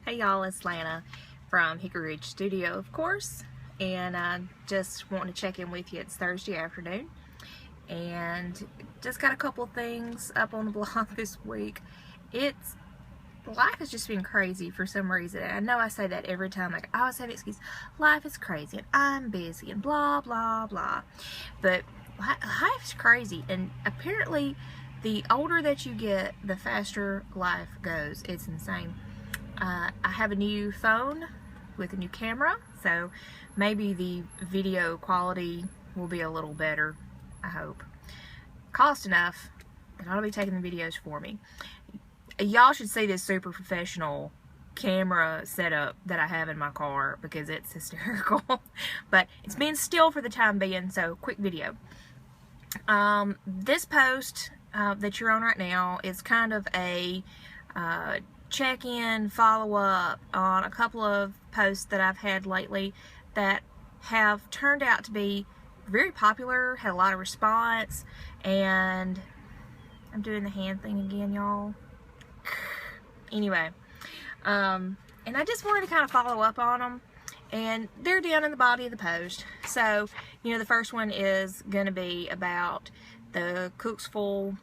Hey y'all, it's Lana from Hickory Ridge Studio, of course, and I just want to check in with you. It's Thursday afternoon, and just got a couple of things up on the blog this week. Life has just been crazy for some reason. I know I say that every time, like I always have an excuse. Life is crazy, and I'm busy, and blah blah blah. But life's crazy, and apparently, the older that you get, the faster life goes. It's insane. I have a new phone with a new camera, so maybe the video quality will be a little better, I hope. Cost enough that I'll be taking the videos for me. Y'all should see this super professional camera setup that I have in my car because it's hysterical. But it's being still for the time being, so quick video. This post that you're on right now is kind of a check-in, follow-up on a couple of posts that I've had lately that have turned out to be very popular, had a lot of response, and I'm doing the hand thing again, y'all. Anyway, and I just wanted to kind of follow up on them, and they're down in the body of the post. So, you know, the first one is going to be about the Cooksville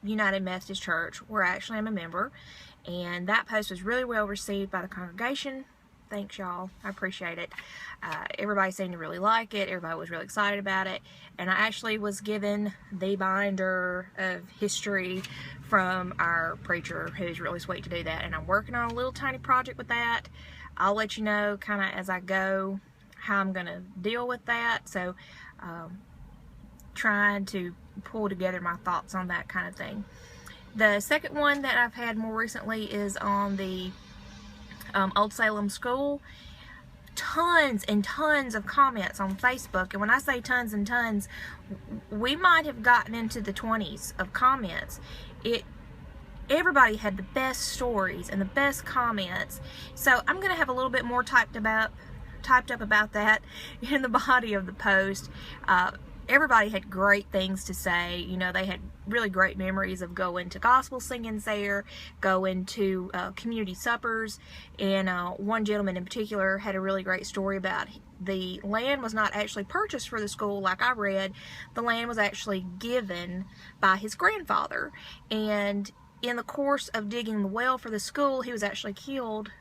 United Methodist Church, where I actually am a member, and that post was really well received by the congregation. Thanks, y'all. I appreciate it. Everybody seemed to really like it. Everybody was really excited about it, and I actually was given the binder of history from our preacher, who's really sweet to do that, and I'm working on a little tiny project with that. I'll let you know kind of as I go how I'm going to deal with that, so trying to pull together my thoughts on that kind of thing. The second one that I've had more recently is on the Old Salem School. Tons and tons of comments on Facebook, and when I say tons and tons, we might have gotten into the 20s of comments. Everybody had the best stories and the best comments, so I'm going to have a little bit more typed up about that in the body of the post. Everybody had great things to say. You know, they had really great memories of going to gospel singings there, going to community suppers, and one gentleman in particular had a really great story about the land was not actually purchased for the school like I read. The land was actually given by his grandfather, and in the course of digging the well for the school, he was actually killed.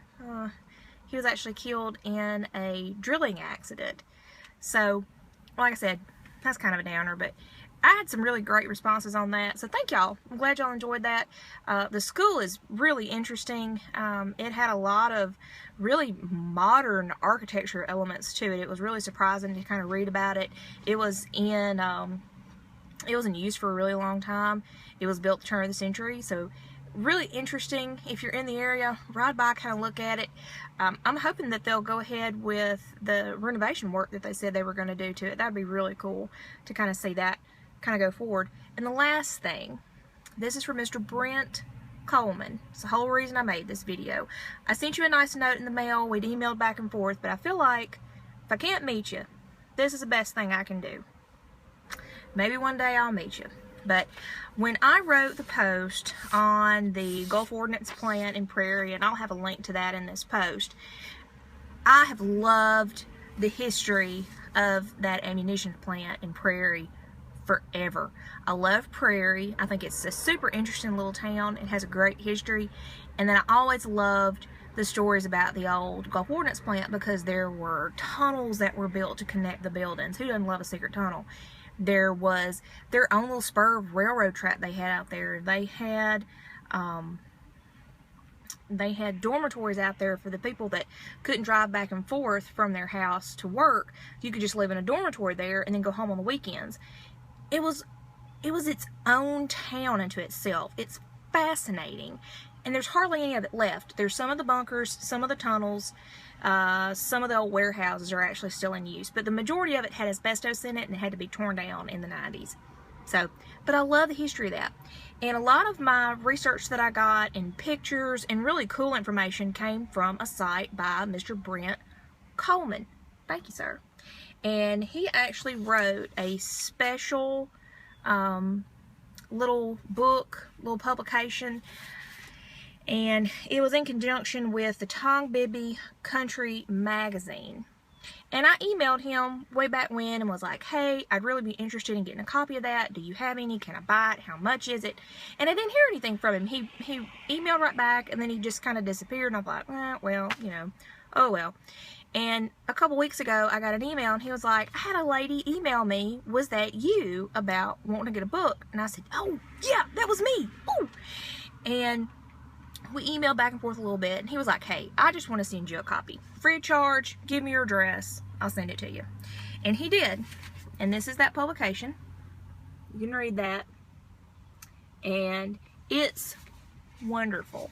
He was actually killed in a drilling accident. So, like I said, that's kind of a downer, but I had some really great responses on that, so thank y'all. I'm glad y'all enjoyed that. The school is really interesting. It had a lot of really modern architecture elements to it. It was really surprising to kind of read about it. It was in use for a really long time. It was built at the turn of the century, so really interesting. If you're in the area, ride by, kind of look at it. I'm hoping that they'll go ahead with the renovation work that they said they were going to do to it. That'd be really cool to kind of see that kind of go forward. And the last thing, this is from Mr. Brent Coleman. It's the whole reason I made this video. I sent you a nice note in the mail. We'd emailed back and forth, but I feel like if I can't meet you, this is the best thing I can do. Maybe one day I'll meet you. But when I wrote the post on the Gulf Ordnance Plant in Prairie, and I'll have a link to that in this post, I have loved the history of that ammunition plant in Prairie forever. I love Prairie. I think it's a super interesting little town. It has a great history. And then I always loved the stories about the old Gulf Ordnance Plant because there were tunnels that were built to connect the buildings. Who doesn't love a secret tunnel? There was their own little spur of railroad track they had out there. They had dormitories out there for the people that couldn't drive back and forth from their house to work. You could just live in a dormitory there and then go home on the weekends. It was its own town unto itself. It's fascinating. And there's hardly any of it left. There's some of the bunkers, some of the tunnels, some of the old warehouses are actually still in use. But the majority of it had asbestos in it and it had to be torn down in the 90s. So, but I love the history of that. And a lot of my research that I got and pictures and really cool information came from a site by Mr. Brent Coleman. Thank you, sir. And he actually wrote a special little book, little publication And it was in conjunction with the Tongbibby Country Magazine. And I emailed him way back when and was like, hey, I'd really be interested in getting a copy of that. Do you have any? Can I buy it? How much is it? And I didn't hear anything from him. He emailed right back, and then he just kind of disappeared. And I thought, well, you know, oh well. And a couple weeks ago, I got an email, and he was like, I had a lady email me, was that you, about wanting to get a book? And I said, oh, yeah, that was me. Ooh. And we emailed back and forth a little bit, and he was like, hey, I just want to send you a copy. Free of charge, give me your address, I'll send it to you. And he did. And this is that publication. You can read that. And it's wonderful.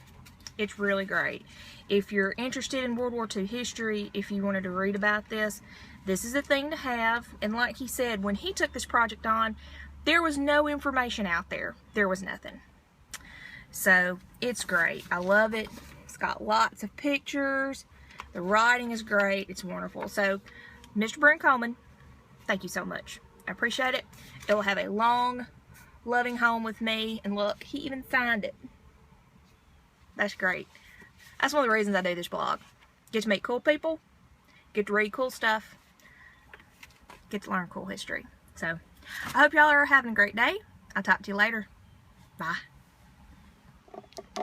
It's really great. If you're interested in World War II history, if you wanted to read about this, this is a thing to have. And like he said, when he took this project on, there was no information out there. There was nothing. So it's great. I love it. It's got lots of pictures. The writing is great. It's wonderful. So, Mr. Brent Coleman, thank you so much. I appreciate it. It will have a long, loving home with me. And look, he even signed it. That's great. That's one of the reasons I do this blog. Get to meet cool people. Get to read cool stuff. Get to learn cool history. So, I hope y'all are having a great day. I'll talk to you later. Bye.